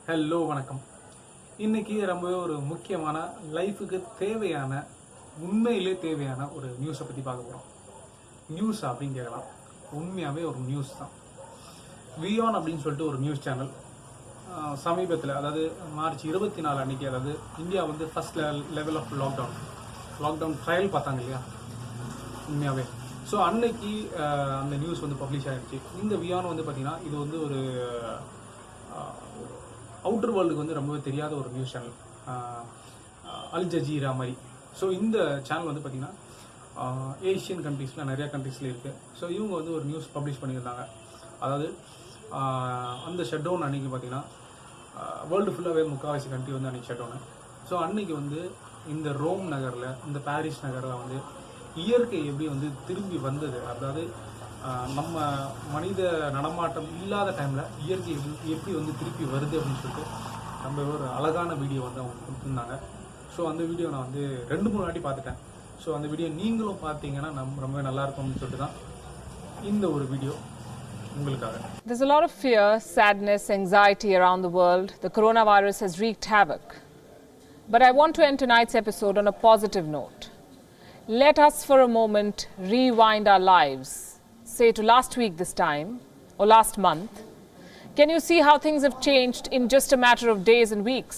Hello வணக்கம். இன்னைக்கு ரொம்பவே ஒரு முக்கியமான லைஃபுக்கு தேவையான உண்மையிலே தேவையான ஒரு நியூஸை பற்றி பார்க்க போகிறோம். நியூஸ் அப்படின்னு கேட்கலாம், உண்மையாகவே ஒரு நியூஸ் தான். வியான் அப்படின்னு சொல்லிட்டு ஒரு நியூஸ் சேனல் சமீபத்தில், அதாவது மார்ச் 24 அன்றைக்கி, அதாவது இந்தியா வந்து first level of lockdown trial பார்த்தாங்க இல்லையா, உண்மையாகவே. ஸோ அன்னைக்கு அந்த நியூஸ் வந்து பப்ளிஷ் ஆகிடுச்சு. இந்த வியான் வந்து பார்த்திங்கன்னா இது வந்து ஒரு அவுட்டர் வேர்ல்டுக்கு வந்து ரொம்பவே தெரியாத ஒரு நியூஸ் சேனல், அல் ஜஜீரா மாதிரி. ஸோ இந்த சேனல் வந்து பார்த்திங்கன்னா ஏஷியன் கண்ட்ரீஸில் நிறையா கண்ட்ரீஸில் இருக்குது. ஸோ இவங்க வந்து ஒரு நியூஸ் பப்ளிஷ் பண்ணியிருந்தாங்க. அதாவது அந்த ஷட் டவுன் அன்றைக்கி பார்த்திங்கன்னா வேர்ல்டு ஃபுல்லாகவே முக்கால்வாசி கண்ட்ரி வந்து அன்றைக்கி ஷட் டவுனு. ஸோ அன்றைக்கி வந்து இந்த ரோம் நகரில், இந்த பாரிஸ் நகரில் வந்து இயற்கை எப்படி வந்து திரும்பி வந்தது, அதாவது நம்ம மனித நடமாட்டம் இல்லாத டைமில் இயற்கை எப்படி வந்து திருப்பி வருது அப்படின்னு சொல்லிட்டு நம்ம ஒரு அழகான வீடியோ வந்து அவங்க கொடுத்துருந்தாங்க. ஸோ அந்த வீடியோ நான் வந்து 2-3 வாட்டி பார்த்துட்டேன். ஸோ அந்த வீடியோ நீங்களும் பார்த்தீங்கன்னா ரொம்பவே நல்லாயிருக்கும்னு சொல்லிட்டு தான் இந்த ஒரு வீடியோ உங்களுக்காக. There's a lot of fear, sadness, anxiety around the world. The coronavirus has wreaked havoc. But I want to end tonight's episode on a positive note. Let us for a moment rewind our lives, say to last week this time, or last month. Can you see how things have changed in just a matter of days and weeks?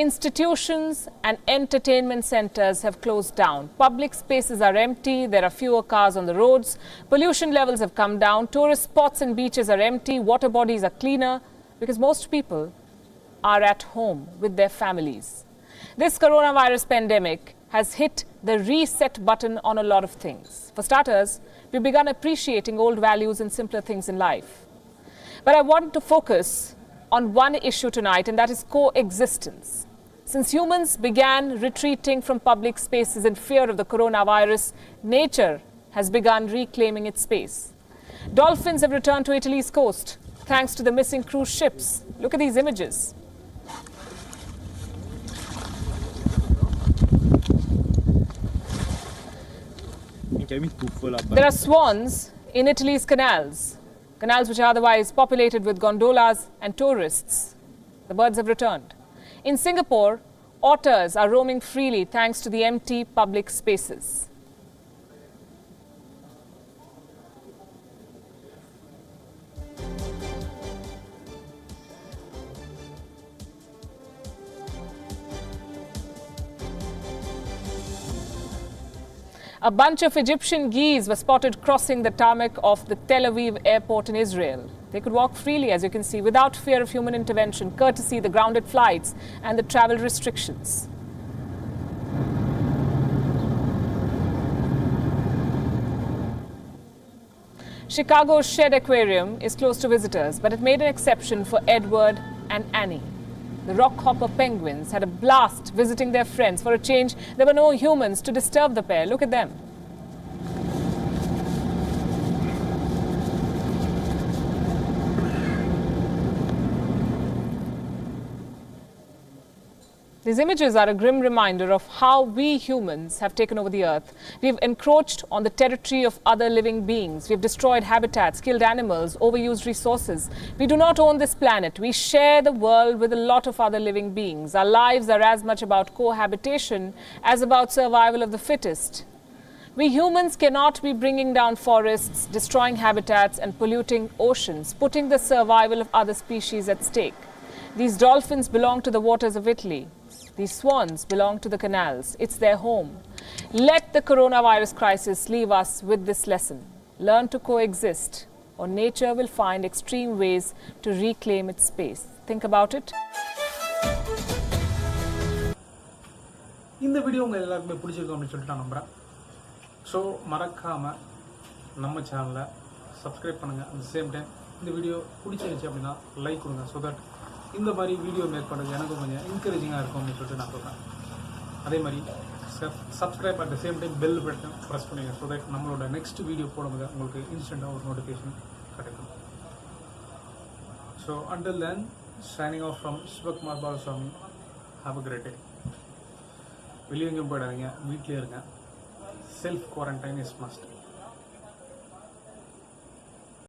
Institutions and entertainment centers have closed down. Public spaces are empty. There are fewer cars on the roads. Pollution levels have come down. Tourist spots and beaches are empty. Water bodies are cleaner because most people are at home with their families. This coronavirus pandemic has hit the reset button on a lot of things. For starters, we've begun appreciating old values and simpler things in life. But I want to focus on one issue tonight, and that is coexistence. Since humans began retreating from public spaces in fear of the coronavirus, nature has begun reclaiming its space. Dolphins have returned to Italy's coast thanks to the missing cruise ships. Look at these images. There are swans in Italy's canals which are otherwise populated with gondolas and tourists. The birds have returned. In Singapore, otters are roaming freely thanks to the empty public spaces. A bunch of Egyptian geese were spotted crossing the tarmac of the Tel Aviv airport in Israel. They could walk freely, as you can see, without fear of human intervention, courtesy the grounded flights and the travel restrictions. Chicago's Shed Aquarium is closed to visitors, but it made an exception for Edward and Annie. The rockhopper penguins had a blast visiting their friends. For a change, there were no humans to disturb the pair. Look at them. These images are a grim reminder of how we humans have taken over the earth. We've encroached on the territory of other living beings. We've destroyed habitats, killed animals, overused resources. We do not own this planet. We share the world with a lot of other living beings. Our lives are as much about cohabitation as about survival of the fittest. We humans cannot be bringing down forests, destroying habitats and polluting oceans, putting the survival of other species at stake. These dolphins belong to the waters of Italy. These swans belong to the canals. It's their home. Let the coronavirus crisis leave us with this lesson. Learn to coexist, or nature will find extreme ways to reclaim its space. Think about it. இந்த video உங்கள் எல்லாருக்குமே பிடிச்சிருக்கும் அப்படின்னு சொல்லிட்டு நான் நம்புகிறேன். So மறக்காமல் நம்ம சேனலை சப்ஸ்கிரைப் பண்ணுங்கள். அட் த சேம் டைம் இந்த வீடியோ பிடிச்சிருந்துச்சு அப்படின்னா லைக் கொடுங்க. ஸோ தட் இந்த மாதிரி வீடியோ மேக் பண்ணுறது எனக்கு கொஞ்சம் என்கரேஜிங்காக இருக்கும் அப்படின்னு சொல்லிட்டு நான் சொல்கிறேன். அதே மாதிரி subscribe at the same time bell button press பண்ணுங்க. ஸோ தட் நம்மளோட நெக்ஸ்ட் வீடியோ போடும்போது உங்களுக்கு இன்ஸ்டண்ட்டாக ஒரு நோட்டிஃபிகேஷன் கிடைக்கும். So until then, signing off from Skumarsecology. Have a great day. வெளியே எங்கேயும் போயிடாதீங்க, வீட்டிலே இருங்க. Self quarantine is must.